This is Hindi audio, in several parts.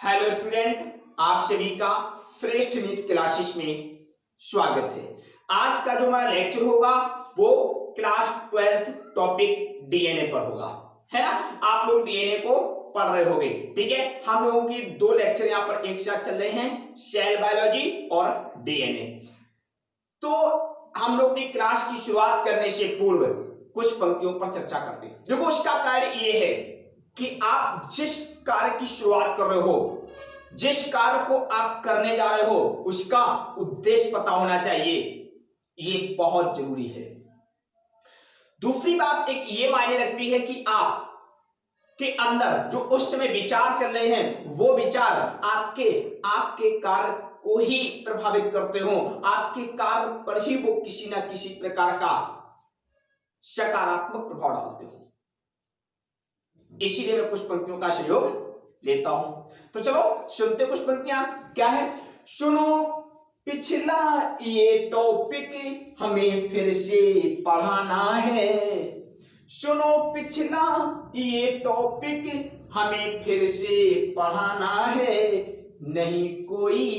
हेलो स्टूडेंट, आप सभी का श्रेष्ठ नीट क्लासेस में स्वागत है। आज का जो हमारा लेक्चर होगा वो क्लास 12th टॉपिक डीएनए पर होगा, है ना। आप लोग डीएनए को पढ़ रहे होंगे, ठीक है। हम लोगों की दो लेक्चर यहाँ पर एक साथ चल रहे हैं, सेल बायोलॉजी और डीएनए। तो हम लोग अपनी क्लास की शुरुआत करने से पूर्व कुछ पंक्तियों पर चर्चा करते हैं। देखो, उसका कार्य ये है कि आप जिस कार्य की शुरुआत कर रहे हो, जिस कार्य को आप करने जा रहे हो, उसका उद्देश्य पता होना चाहिए। ये बहुत जरूरी है। दूसरी बात एक ये मायने रखती है कि आप के अंदर जो उस समय विचार चल रहे हैं, वो विचार आपके कार्य को ही प्रभावित करते हो, आपके कार्य पर ही वो किसी ना किसी प्रकार का सकारात्मक प्रभाव डालते हो। इसीलिए मैं कुछ पंक्तियों का सहयोग लेता हूं। तो चलो सुनते कुछ पंक्तियां। क्या है? सुनो पिछला ये टॉपिक हमें फिर से पढ़ाना है। सुनो पिछला ये टॉपिक हमें फिर से पढ़ाना है। नहीं कोई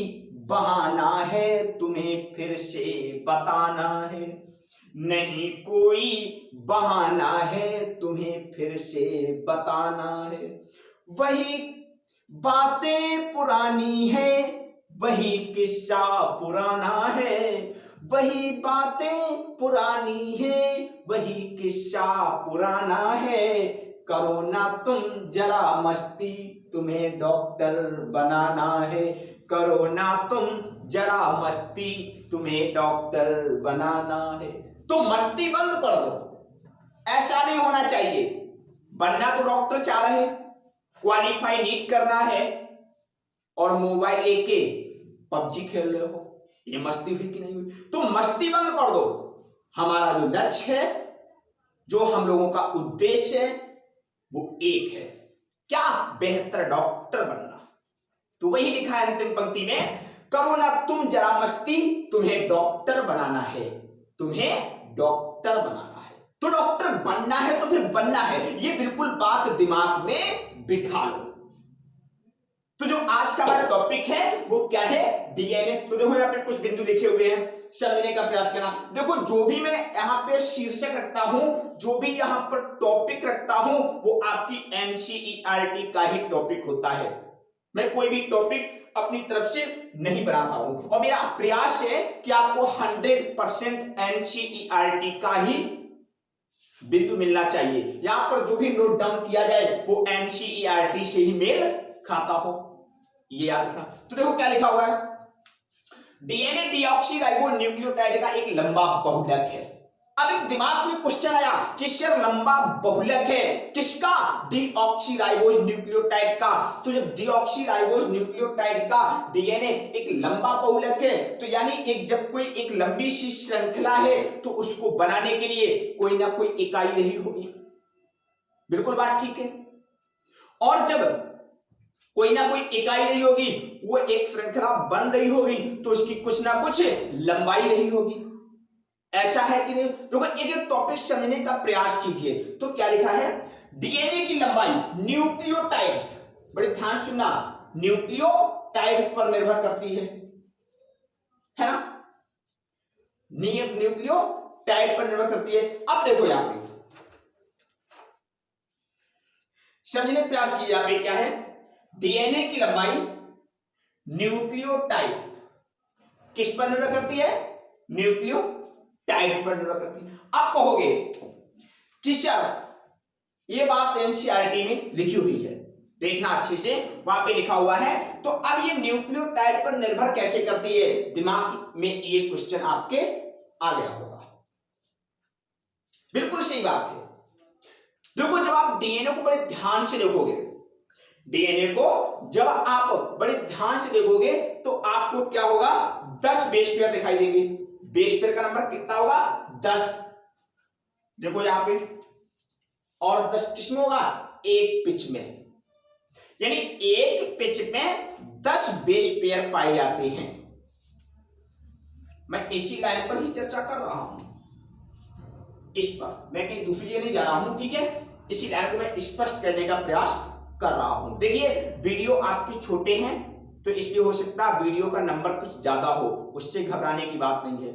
बहाना है, तुम्हें फिर से बताना है। नहीं कोई बहाना है, तुम्हें फिर से बताना है। वही बातें पुरानी है, वही किस्सा पुराना है। वही बातें पुरानी है, वही किस्सा पुराना है। करो ना तुम जरा मस्ती, तुम्हें डॉक्टर बनाना है। करो ना तुम जरा मस्ती, तुम्हें डॉक्टर बनाना है। तो मस्ती बंद कर दो, ऐसा नहीं होना चाहिए। बनना तो डॉक्टर चाह रहे, क्वालिफाई नीट करना है, और मोबाइल लेके पबजी खेल रहे हो, ये मस्ती हुई कि नहीं हुई? तो मस्ती बंद कर दो। हमारा जो लक्ष्य है, जो हम लोगों का उद्देश्य है, वो एक है। क्या? बेहतर डॉक्टर बनना। तो वही लिखा है अंतिम पंक्ति में, करो ना तुम जरा मस्ती, तुम्हें डॉक्टर बनाना है। तुम्हें डॉक्टर बनाना है। तो डॉक्टर बनना है तो फिर बनना है, ये बिल्कुल बात दिमाग में बिठा लो। तो जो आज का हमारा टॉपिक है वो क्या है? डीएनए। तो देखो यहाँ पे कुछ बिंदु लिखे हुए हैं, समझने का प्रयास करना। देखो, जो भी मैं यहाँ पे शीर्षक रखता हूं, जो भी यहाँ पर टॉपिक रखता हूं, वो आपकी एनसीईआरटी का ही टॉपिक होता है। मैं कोई भी टॉपिक अपनी तरफ से नहीं बनाता हूं, और मेरा प्रयास है कि आपको 100% एनसीईआरटी का ही बिंदु मिलना चाहिए। यहां पर जो भी नोट डाउन किया जाए वो एनसीईआरटी से ही मेल खाता हो, ये याद रखना। तो देखो क्या लिखा हुआ है, डीएनए डीऑक्सीराइबो न्यूक्लियोटाइड का एक लंबा बहुलक है। अब एक दिमाग में क्वेश्चन आया कि सर लंबा बहुलक है किसका? डीऑक्सीराइबोज न्यूक्लियोटाइड का। तो जब डीऑक्सीराइबोज न्यूक्लियोटाइड का डीएनए एक लंबा बहुलक है, तो यानी जब कोई एक लंबी सी श्रृंखला है, तो उसको बनाने के लिए कोई ना कोई इकाई रही होगी। बिल्कुल बात ठीक है। और जब कोई ना कोई इकाई रही होगी, वो एक श्रृंखला बन रही होगी, तो उसकी कुछ ना कुछ लंबाई रही होगी। ऐसा है कि नहीं? तो एक टॉपिक समझने का प्रयास कीजिए। तो क्या लिखा है? डीएनए की लंबाई न्यूक्लियोटाइड, बड़े ध्यान सुनना, न्यूक्लियोटाइड पर निर्भर करती है ना। न्यूक्लियोटाइड पर निर्भर करती है। अब देखो यहां पे समझने का प्रयास कीजिए। यहां पे क्या है? डीएनए की लंबाई न्यूक्लियोटाइड किस पर निर्भर करती है? न्यूक्लियोटाइड पर निर्भर करती है। आप कहोगे कि सर ये बात एनसीईआरटी में लिखी हुई है, देखना अच्छे से, वहां पे लिखा हुआ है। तो अब ये न्यूक्लियोटाइड पर निर्भर कैसे करती है? दिमाग में ये क्वेश्चन आपके आ गया होगा। बिल्कुल सही बात है। देखो, जब आप डीएनए को बड़े ध्यान से देखोगे, डीएनए को जब आप बड़े ध्यान से देखोगे, तो आपको क्या होगा? 10 बेस पेयर दिखाई देंगे। बेस पेयर का नंबर कितना होगा? 10। देखो यहां पे, और 10 किसमें होगा? एक पिच में। यानी एक पिच में 10 बेस पेयर पाए जाते हैं। मैं इसी लाइन पर ही चर्चा कर रहा हूं, इस पर मैं कहीं दूसरी जगह नहीं जा रहा हूं, ठीक है। इसी लाइन को मैं स्पष्ट करने का प्रयास कर रहा हूं। देखिए वीडियो आपके छोटे हैं तो इसलिए हो सकता है वीडियो का नंबर कुछ ज्यादा हो, उससे घबराने की बात नहीं है।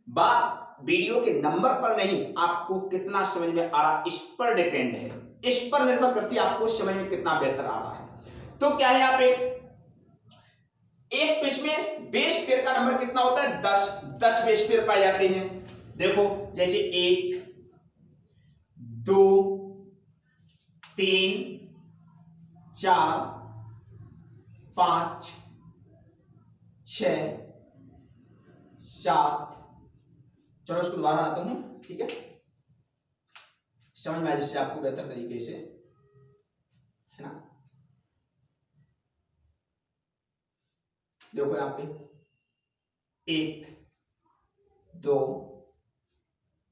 बात वीडियो के नंबर पर नहीं, आपको कितना समझ में आ रहा इस पर डिपेंड है, इस पर निर्भर करती है आपको समझ में कितना बेहतर आ रहा है। तो क्या है यहाँ पे, एक पिच में बेस पेयर का नंबर कितना होता है, 10 बेस पेयर पाए जाते हैं। देखो जैसे 1 2 3 4 5 6 7, चलो इसको दोबारा लाता हूं, ठीक है, समझ में आ जिससे आपको बेहतर तरीके से, है ना। देखो यहाँ पे 1 2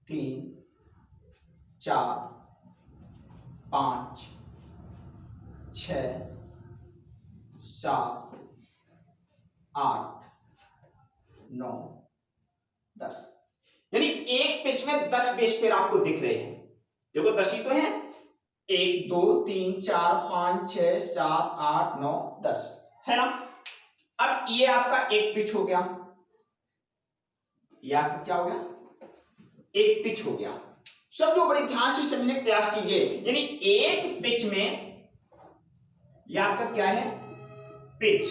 3 4 5 6 7 8 9 10, यानी एक पिच में 10 बेस पेयर आपको दिख रहे हैं। देखो 10 ही तो है, 1 2 3 4 5 6 7 8 9 10, है ना। अब ये आपका एक पिच हो गया, ये आपका क्या हो गया, एक पिच हो गया। सब जो बड़े ध्यान से समझने का प्रयास कीजिए, यानी एक पिच में ये आपका क्या है, पिच,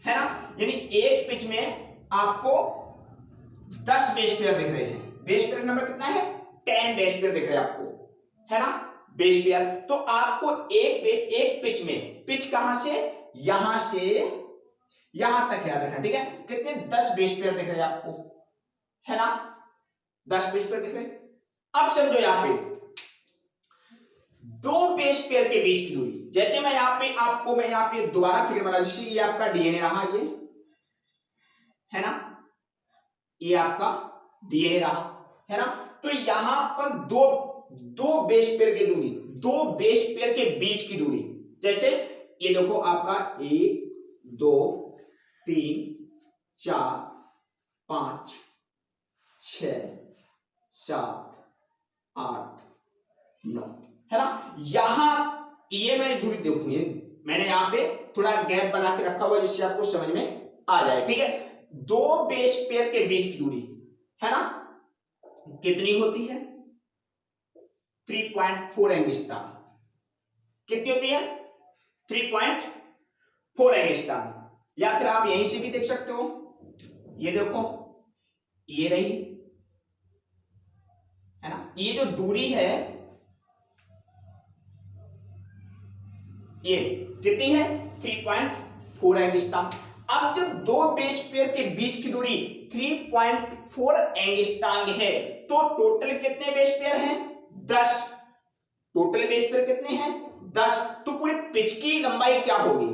है ना। यानी एक पिच में आपको 10 बेस पेयर दिख रहे हैं। बेस पेयर नंबर कितना है, 10 बेस पेयर दिख रहे हैं आपको, है ना, बेस पेयर। तो आपको एक पिच में, पिच कहां से यहां तक याद रखना, ठीक है। कितने, 10 बेस पेयर दिख रहे हैं आपको, है ना, 10 बेस पेयर दिख रहे हैं। अब समझो यहां पे दो बेस पेयर के बीच की दूरी, जैसे मैं यहां पे दोबारा फिगर बना, जैसे ये आपका डीएनए रहा, ये है ना, ये आपका डीएनए रहा, है ना। तो यहां पर दो बेस पेयर की दूरी, दो बेस पेयर के बीच की दूरी, जैसे ये देखो आपका 1 2 3 4 5 6 7 8 9, है ना। यहां ये मैं दूरी देखूंगी, मैंने यहां पे थोड़ा गैप बना के रखा हुआ जिससे आपको समझ में आ जाए, ठीक है। दो बेस पेयर के बीच की दूरी, है ना, कितनी होती है, 3.4 एंगस्ट्रॉम। कितनी होती है, 3.4 एंगस्ट्रॉम। या फिर आप यहीं से भी देख सकते हो, ये देखो ये रही, है ना, ये जो दूरी है ये कितनी है, 3.4 एंगस्ट्रॉम। अब जब दो बेस पेयर के बीच की दूरी 3.4 एंगस्ट्रॉम है तो टोटल कितने बेस पेयर हैं, 10। टोटल बेस पेयर कितने हैं, 10। तो पूरे पिच की लंबाई क्या होगी,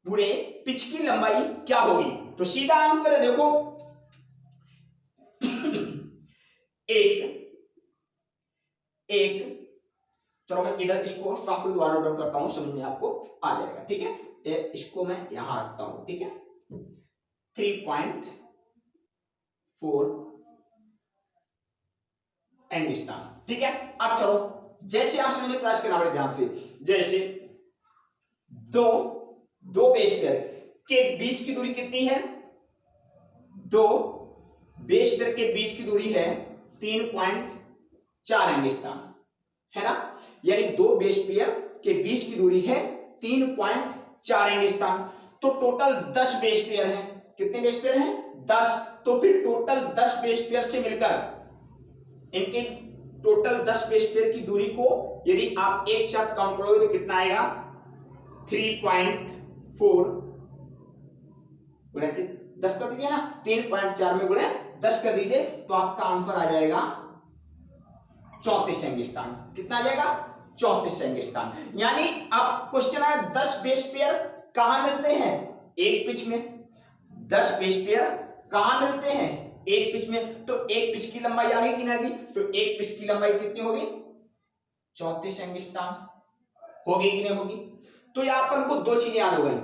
पूरे पिच की लंबाई क्या होगी, तो सीधा आंसर है, देखो एक, चलो मैं इधर इसको सॉफ्ट द्वारा नोट डाउन करता हूं, समझ में आपको आ जाएगा, ठीक है। इसको मैं यहां रखता हूं, ठीक है, 3.4 एंगस्ट्रॉम, ठीक है। अब चलो जैसे आप समझने प्रयास करना बड़े ध्यान से, जैसे दो बेस पेयर के बीच की दूरी कितनी है, दो बेस पेयर के बीच की दूरी है 3.4 एंगस्ट्रॉम, है ना। यानी दो बेस पेयर के बीच की दूरी है 3.4 एंगस्ट्रॉम। तो टोटल 10 बेस पेयर हैं, कितने बेस पेयर हैं, 10। तो फिर टोटल 10 बेस पेयर से मिलकर इनके टोटल 10 बेस पेयर की दूरी को यदि आप एक साथ काउंट करोगे तो कितना आएगा, 3.4 गुणे 10 कर दीजिए ना, 3.4 में गुणे 10 कर दीजिए तो आपका आंसर आ जाएगा 34 एंगस्ट्रॉम। कितना आ जाएगा, 34 एंगस्ट्रॉम। यानी अब क्वेश्चन है 10 बेस पेयर कहां मिलते हैं, एक पिच में। 10 बेस पेयर कहां मिलते हैं, एक पिच में। तो एक पिच की लंबाई आ गई कि नहीं, तो एक पिच की लंबाई कितनी होगी, 34 एंगस्ट्रॉम होगी कि नहीं होगी। तो यहां पर हमको दो चीजें याद हो गई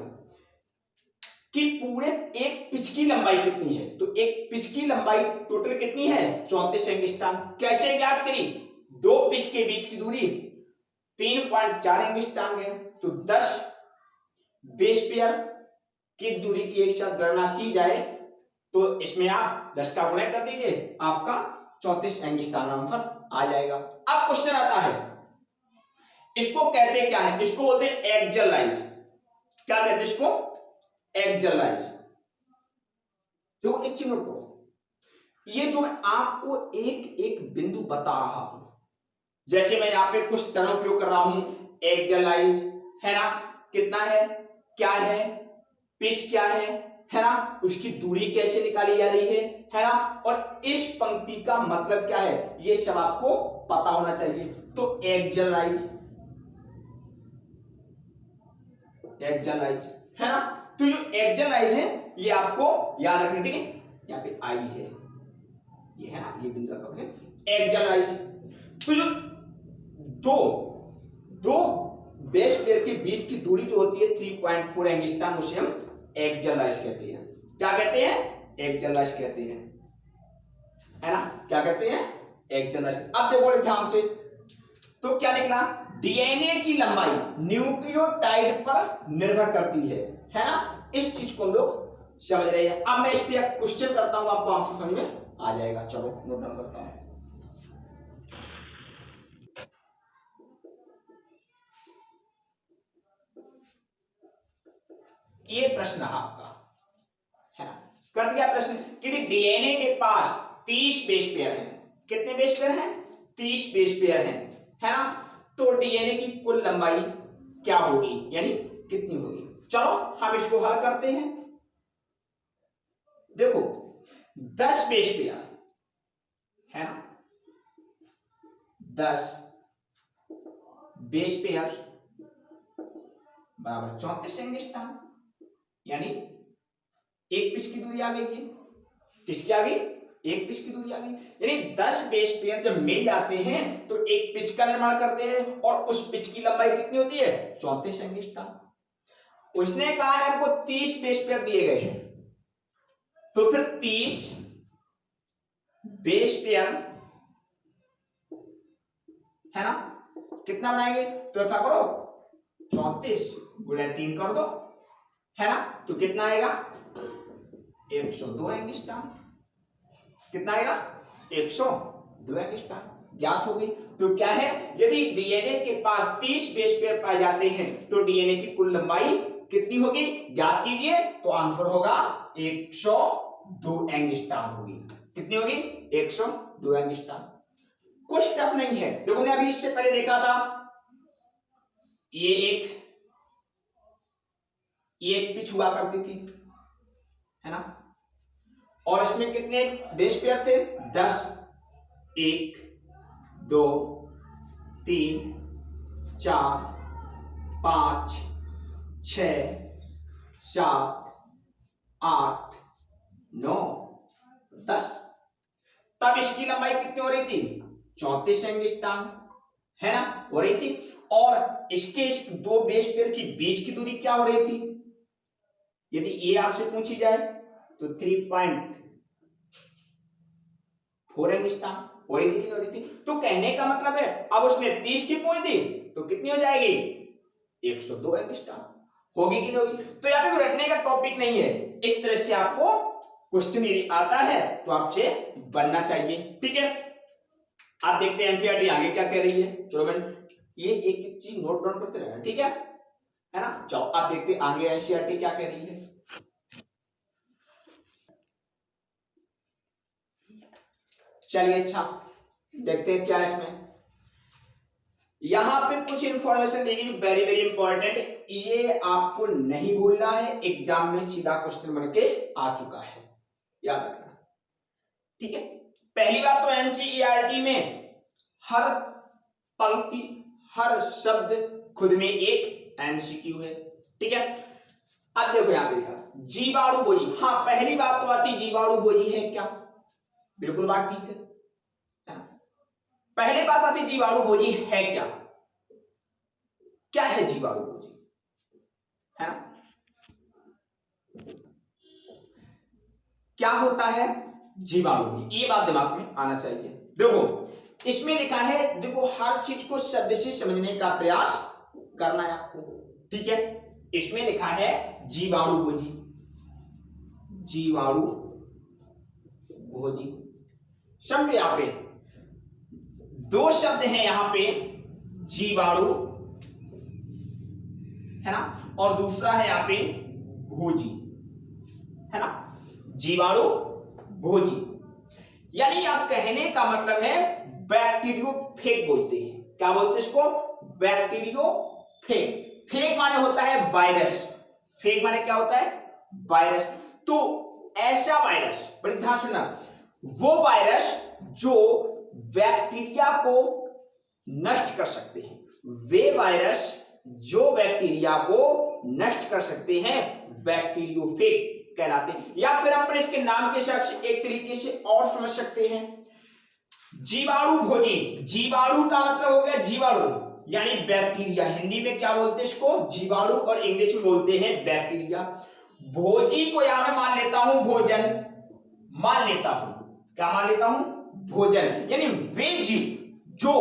कि पूरे एक पिच की लंबाई कितनी है, तो एक पिच की लंबाई टोटल कितनी है, 34 एंगस्ट्रॉम। कैसे ज्ञात करी, दो पिच के बीच की दूरी 3.4 एंगस्ट्रॉम है। तो 10 बेस पेयर की दूरी की एक साथ गणना की जाए तो इसमें आप 10 का गुणा कर दीजिए, आपका 34 एंगस्ट्रॉम आंसर आ जाएगा। अब क्वेश्चन आता है, इसको कहते क्या है? इसको बोलते हैं एक्सियल राइज। क्या कहते हैं इसको? Axial rise. देखो एक चीज नोट करो, ये जो मैं आपको एक एक बिंदु बता रहा हूं, जैसे मैं यहाँ पे कुछ टर्म उपयोग कर रहा हूं, एक्सियल राइज है ना, कितना है, क्या है, पिच क्या है ना, उसकी दूरी कैसे निकाली जा रही है ना, और इस पंक्ति का मतलब क्या है, ये सब आपको पता होना चाहिए। तो एक्सियल राइज, एक्सियल राइज है ना। तो जो एक्सियल राइज है ये आपको याद रखनी, ठीक है, यहाँ पे आई है, ये है ना, ये बिंदु रखा है एक्सियल राइज। तो जो दो बेस प्लेयर के बीच की दूरी जो होती है 3.4 एंगस्ट्रॉम, उसे हम एक्सियल राइज कहते हैं। क्या कहते हैं? एक्सियल राइज कहते हैं, है ना, क्या कहते हैं? Axial rise. अब देखो ध्यान से, तो क्या निकला, डीएनए की लंबाई न्यूक्लियोटाइड पर निर्भर करती है ना। इस चीज को हम लोग समझ रहे हैं। अब मैं इस पे क्वेश्चन करता हूं, आपको आंसर समझ में आ जाएगा। चलो नोट डाउन करता हूं। ये प्रश्न आपका है ना, कर दिया प्रश्न कि डीएनए के पास 30 बेस पेयर है। कितने बेस पेयर हैं? 30 बेस पेयर हैं, है ना। तो डीएनए की कुल लंबाई क्या होगी, यानी कितनी होगी? चलो हम इसको हल करते हैं। देखो 10 बेस पेयर है ना, 10 बेस पेयर बराबर 34 एंगस्ट्रॉम, यानी एक पिच की दूरी आ गई है। किसकी आ गई? एक पिच की दूरी आ गई। यानी 10 बेस पेयर जब मिल जाते हैं तो एक पिच का निर्माण करते हैं, और उस पिच की लंबाई कितनी होती है? 34 एंगस्ट्रॉम। उसने कहा है आपको 30 बेस पेयर दिए गए हैं, तो फिर 30 बेस पेयर है ना, कितना बनाएंगे? तो ऐसा करो 34 गुणा 3 कर दो, है ना, तो कितना आएगा? 102 एंगस्ट्रॉम। कितना आएगा? 102 एंगस्ट्रॉम ज्ञात हो गई। तो क्या है, यदि डीएनए के पास 30 बेस पेयर पाए जाते हैं तो डीएनए की कुल लंबाई कितनी होगी, ज्ञात कीजिए। तो आंसर होगा 102 एंगस्ट्रॉम होगी। कितनी होगी? 102 एंगस्ट्रॉम। कुछ टफ नहीं है। देखो मैंने अभी इससे पहले देखा था, ये एक पिच हुआ करती थी, है ना, और इसमें कितने बेस पेयर थे? 10। 1 2 3 4 5 6 7 8 9 10। तब इसकी लंबाई कितनी हो रही थी? 34 एंगस्ट्रॉम, है ना, हो रही थी। और इसके इस दो बेस पेयर की बीच की दूरी क्या हो रही थी? यदि ये आपसे पूछी जाए तो 3.4 एंगस्ट्रॉम हो रही थी कि हो रही थी। तो कहने का मतलब है, अब उसने 30 की पूछ दी तो कितनी हो जाएगी? 102 एंगस्ट्रॉम होगी कि नहीं होगी? तो यहाँ पे कोई रटने का टॉपिक नहीं है। इस तरह से आपको क्वेश्चन यदि आता है तो आपसे बनना चाहिए, ठीक है। आप देखते हैं एनसीईआरटी आगे क्या कह रही है। चलो मैं ये एक एक चीज नोट डाउन करते रहना, ठीक है ना। चलो आप देखते हैं आगे एनसीईआरटी क्या कह रही है। चलिए अच्छा देखते हैं क्या है इसमें। यहां पे कुछ इंफॉर्मेशन देगी वेरी वेरी इंपॉर्टेंट, ये आपको नहीं भूलना है। एग्जाम में सीधा क्वेश्चन बन के आ चुका है, याद रखना, ठीक है। पहली बात तो एनसीईआरटी में हर पंक्ति हर शब्द खुद में एक एमसीक्यू है, ठीक है। अब देखो यहां पे लिखा जीवाणु भोजी। हाँ पहली बात तो आती जीवाणु भोजी है क्या? बिल्कुल बात ठीक है। पहले बात आती जीवाणु भोजी है क्या? क्या है जीवाणु भोजी, है ना? क्या होता है जीवाणु भोजी, ये बात दिमाग में आना चाहिए। देखो इसमें लिखा है, देखो हर चीज को शब्द से समझने का प्रयास करना है आपको, ठीक है। इसमें लिखा है जीवाणु भोजी, जीवाणु भोजी। समझो यहां पे दो शब्द हैं, यहां पे जीवाणु है ना, और दूसरा है यहां पे भोजी, है ना, जीवाणु भोजी। यानी आप कहने का मतलब है बैक्टीरियोफेग बोलते हैं। क्या बोलते हैं इसको? बैक्टीरियोफेग। फेग माने होता है वायरस, फेग माने क्या होता है? वायरस। तो ऐसा वायरस, बड़ी ध्यान सुनना, वो वायरस जो बैक्टीरिया को नष्ट कर सकते हैं, वे वायरस जो बैक्टीरिया को नष्ट कर सकते हैं बैक्टीरियोफेग कहलाते हैं। या फिर हम इसके नाम के हिसाब से एक तरीके से और समझ सकते हैं, जीवाणु भोजी। जीवाणु का मतलब हो गया जीवाणु यानी बैक्टीरिया, हिंदी में क्या बोलते हैं इसको? जीवाणु, और इंग्लिश में बोलते हैं बैक्टीरिया। भोजी को यहां मैं मान लेता हूं भोजन, मान लेता हूं, क्या मान लेता हूं? भोजन। यानी वे जीव जो,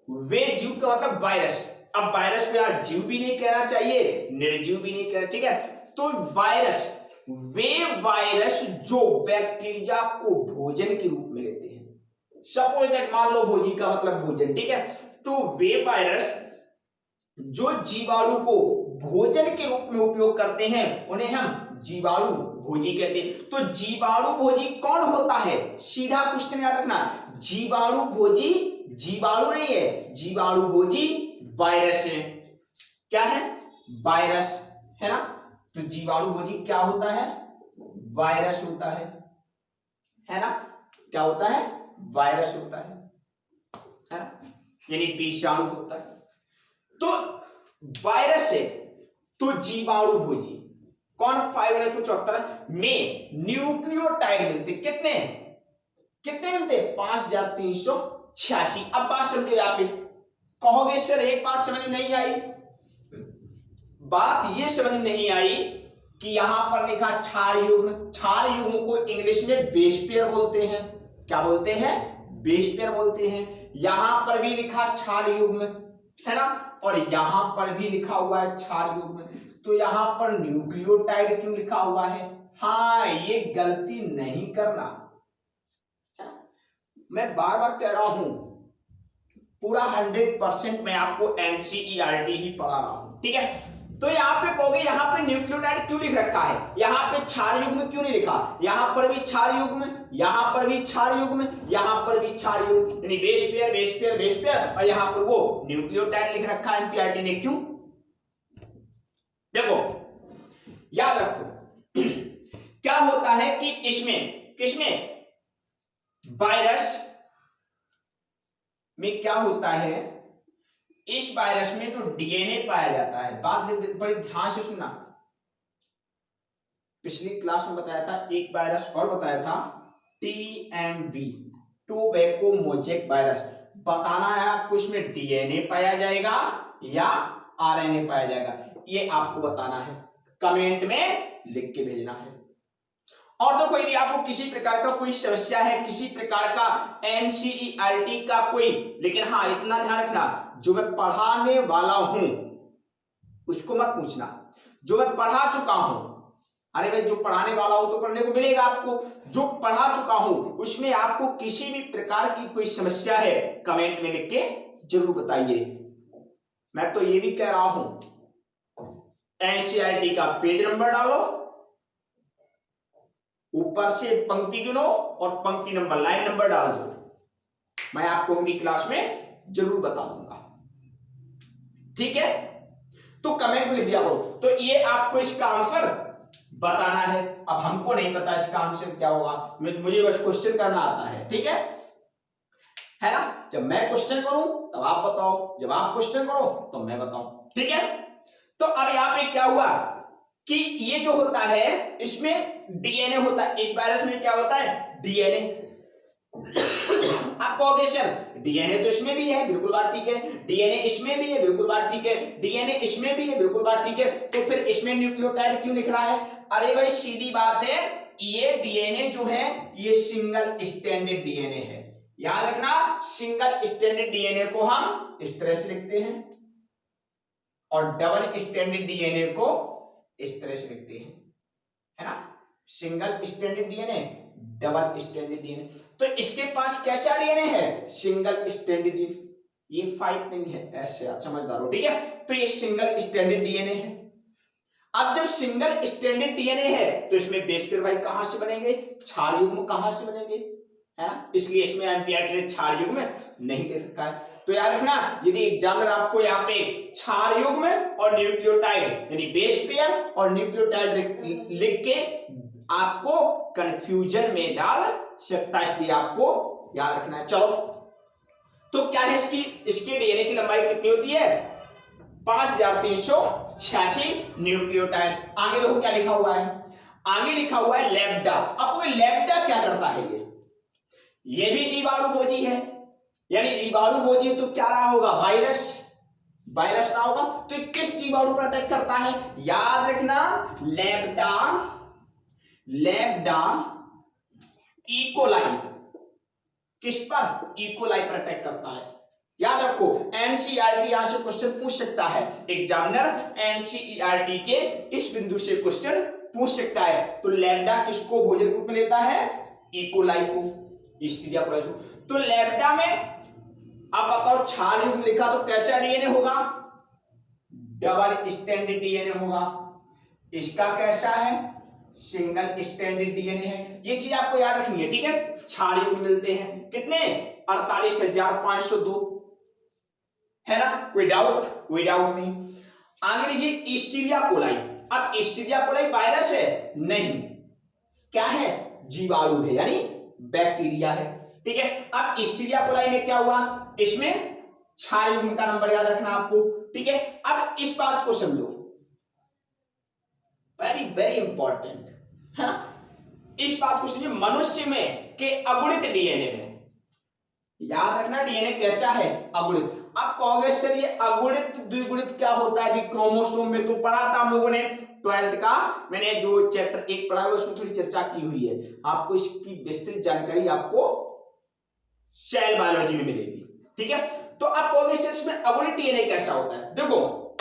वे जीव का मतलब वायरस। अब वायरस को यार जीव भी नहीं कहना चाहिए, निर्जीव भी नहीं कहना, ठीक है। तो वायरस, वे वायरस जो बैक्टीरिया को भोजन के रूप में लेते हैं। सपोज दैट, मान लो भोजी का मतलब भोजन, ठीक है। तो वे वायरस जो जीवाणु को भोजन के रूप में उपयोग करते हैं उन्हें हम जीवाणु भोजी कहते हैं। तो जीवाणु भोजी कौन होता है? सीधा क्वेश्चन याद रखना, जीवाणु भोजी जीवाणु नहीं है, जीवाणु भोजी वायरस है। क्या है? वायरस, है ना। तो जीवाणु भोजी क्या होता है? वायरस होता है ना। क्या होता है? वायरस होता है ना, यानी विषाणु होता है। तो वायरस है तो जीवाणु भोजी कौन? 574 में न्यूक्लियोटाइड मिलते, कितने कितने मिलते? 5386। अब बात समझो, यहां पे कहोगे सर एक बात समझ नहीं आई, बात ये समझ नहीं आई कि यहां पर लिखा क्षार युग्म, क्षार युग्म को इंग्लिश में बेस पेयर बोलते हैं। क्या बोलते हैं? बेस पेयर बोलते हैं। यहां पर भी लिखा क्षार युग्म, है ना, और यहां पर भी लिखा हुआ है क्षार युग्म। तो यहां पर न्यूक्लियोटाइड क्यों लिखा हुआ है? हाँ, ये गलती नहीं करना, मैं बार बार कह रहा हूं, पूरा 100% मैं आपको एनसीईआरटी ही पढ़ा रहा हूं, ठीक है। तो यहां पे कहोगे यहां पे न्यूक्लियोटाइड क्यों लिख रखा है, यहां पे क्षार युग्म क्यों नहीं लिखा? यहां पर भी क्षार युग्म, यहां पर भी क्षार युग्म, यहां पर भी क्षार युग्म, यानी base pair base pair base pair, और यहां पर वो न्यूक्लियोटाइड लिख रखा है एनसीईआरटी ने, क्यों? देखो याद रखो क्या होता है कि इसमें, किसमें? वायरस में क्या होता है, इस वायरस में जो डीएनए पाया जाता है, बात बड़ी ध्यान से सुनना, पिछली क्लास में बताया था, एक वायरस और बताया था, टीएमवी, टोबैको मोजेक वायरस। बताना है आपको इसमें डीएनए पाया जाएगा या आरएनए पाया जाएगा, ये आपको बताना है, कमेंट में लिख के भेजना है। और देखो यदि आपको किसी प्रकार का कोई समस्या है, किसी प्रकार का एनसीईआरटी का कोई, लेकिन हाँ इतना ध्यान रखना, जो मैं पढ़ाने वाला हूं उसको मत पूछना, जो मैं पढ़ा चुका हूं, अरे भाई जो पढ़ाने वाला हूं तो पढ़ने को मिलेगा आपको, जो पढ़ा चुका हूं उसमें आपको किसी भी प्रकार की कोई समस्या है कमेंट में लिख के जरूर बताइए। मैं तो ये भी कह रहा हूं, एनसीईआरटी का पेज नंबर डालो, ऊपर से पंक्ति गिनो और पंक्ति नंबर, लाइन नंबर डाल दो, मैं आपको अगली क्लास में जरूर बता दूंगा, ठीक है। तो कमेंट में लिख दिया करो। तो ये आपको इसका आंसर बताना है। अब हमको नहीं पता इसका आंसर क्या होगा, मुझे बस क्वेश्चन करना आता है, ठीक है ना। जब मैं क्वेश्चन करूं तब आप बताओ, जब आप क्वेश्चन करो तो मैं बताऊं, ठीक है। तो अब यहां पे क्या हुआ कि ये जो होता है इसमें डीएनए होता है, इस वायरस में क्या होता है? डीएनए। आप कहोगे सर डीएनए तो इसमें भी है, बिल्कुल बात ठीक है, डीएनए इसमें भी है, बिल्कुल बात ठीक है, डीएनए इसमें भी है, बिल्कुल बात ठीक है, तो फिर इसमें न्यूक्लियोटाइड क्यों लिख रहा है? अरे भाई सीधी बात है, ये डीएनए जो है ये सिंगल स्ट्रैंडेड डीएनए है, याद रखना सिंगल स्ट्रैंडेड डीएनए को हम इस तरह से लिखते हैं और डबल स्ट्रैंडेड डीएनए को इस तरह से लिखते हैं, है ना। Single stranded DNA, double stranded DNA. तो इसके पास कैसा डीएनए है? Single stranded DNA. ये 5 नहीं है, ऐसे आप समझदार हो, ठीक है। तो ये सिंगल स्ट्रैंडेड डीएनए है। अब जब सिंगल स्ट्रैंडेड डीएनए है तो इसमें बेस पेयर भाई कहां से बनेंगे? क्षार युग्म कहां से बनेंगे, है ना। इसलिए इसमें एम्फीटेट्रिक क्षार युग्म नहीं दे रखा है। तो याद रखना यदि एग्जामिनर आपको यहाँ पे क्षार युग्म और न्यूक्लियोटाइड यानी बेस पेयर और न्यूक्लियोटाइड लिख के आपको कंफ्यूजन में डाल सकता है, इसलिए आपको याद रखना है। चलो तो क्या है इसकी डीएनए की लंबाई कितनी होती है? 5386 न्यूक्लियोटाइड। आगे देखो क्या लिखा हुआ है, आगे लिखा हुआ है लैम्डा। अब लैम्डा क्या करता है? ये भी जीवाणुभोजी है, यानी जीवाणुभोजी तो क्या रहा होगा? वायरस, वायरस रहा होगा। तो किस जीवाणु पर अटैक करता है? याद रखना लैम्डा, लैम्डा इकोलाई। किस पर? इकोलाई पर अटैक करता है। याद रखो एनसीईआरटी यहां से क्वेश्चन पूछ सकता है, एग्जामिनर एनसीईआरटी के इस बिंदु से क्वेश्चन पूछ सकता है। तो लैम्डा किसको भोजन रूप में लेता है? इकोलाई को, ईस्टीरिया कोलाई को। तो लैम्डा में अब बताओ क्षार युग्म लिखा तो कैसा डीएनए होगा? डबल स्ट्रैंडेड डीएनए होगा। इसका कैसा है? सिंगल स्ट्रैंडेड डीएनए है। ये चीज आपको याद रखनी है, ठीक है। क्षार युग्म मिलते हैं कितने? 48,502, है ना। कोई डाउट? कोई डाउट नहीं। आगे देखिए ईस्टीरिया कोलाई। अब ईस्टीरिया कोलाई वायरस है? नहीं, क्या है? जीवाणु है, यानी बैक्टीरिया है, ठीक है। अब ईस्टीरिया कोलाई में क्या हुआ? इसमें क्षार युग्म का नंबर याद रखना आपको, ठीक है। अब इस बात को समझो, वेरी वेरी इंपॉर्टेंट, है ना। इस बात को समझिए, मनुष्य में के अगुणित डीएनए में याद रखना डीएनए कैसा है? अगुणित। अब कहोगे सर ये अगुणित द्विगुणित क्या होता है? क्रोमोसोम में तो पढ़ा था हम लोगों ने 12th का, मैंने जो चैप्टर 1 पढ़ा है उसमें थोड़ी चर्चा की हुई है। आपको इसकी विस्तृत जानकारी आपको सेल बायोलॉजी में मिलेगी, ठीक है। तो अब कहोगे सर इसमें अगुणित डीएनए कैसा होता है? देखो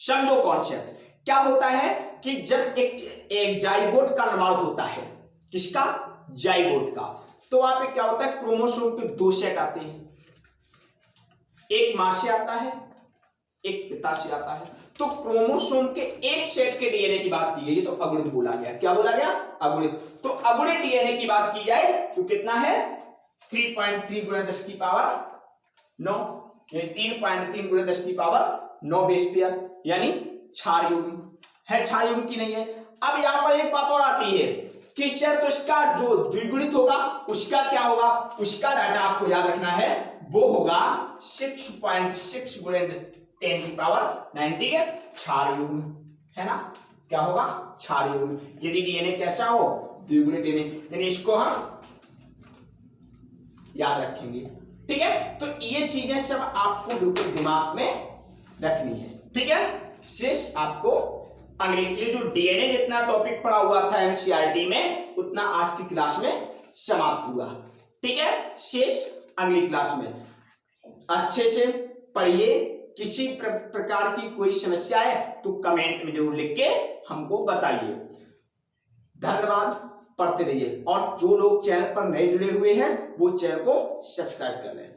समझो कॉन्सेप्ट क्या होता है कि जब एक जाइगोट का निर्माण होता है, किसका? जाइगोट का। तो वहां पे क्या होता है? क्रोमोसोम के 2 सेट आते हैं, एक मां से आता है, एक पिता से आता है। तो क्रोमोसोम के एक सेट के डीएनए की बात की गई तो अगुणित बोला गया। क्या बोला गया? अगुणित। तो अगुणित डीएनए की बात की जाए तो कितना है? 3.3 × 10⁹, 3.3 × 10⁹ बेस पेयर, यानी क्षार युग्म है, क्षार युग्म की नहीं है। अब यहां पर एक बात और आती है कि सर तो इसका जो द्विगुणित होगा उसका क्या होगा? उसका डाटा आपको याद रखना है, वो होगा 6.6 × 10⁹, ठीक है, क्षार युग्म, है ना। क्या होगा? क्षार युग्म। यदि डीएनए कैसा हो? द्विगुणित डीएनए, यानी इसको हम याद रखेंगे, ठीक है। तो ये चीजें सब आपको बिल्कुल दिमाग में रखनी है, ठीक है। शेष आपको अगले, ये जो डीएनए जितना टॉपिक पढ़ा हुआ था एनसीईआरटी में उतना आज की क्लास में समाप्त हुआ, ठीक है। शेष अगली क्लास में अच्छे से पढ़िए। किसी प्रकार की कोई समस्या है तो कमेंट में जरूर लिख के हमको बताइए। धन्यवाद, पढ़ते रहिए। और जो लोग चैनल पर नए जुड़े हुए हैं वो चैनल को सब्सक्राइब कर लें।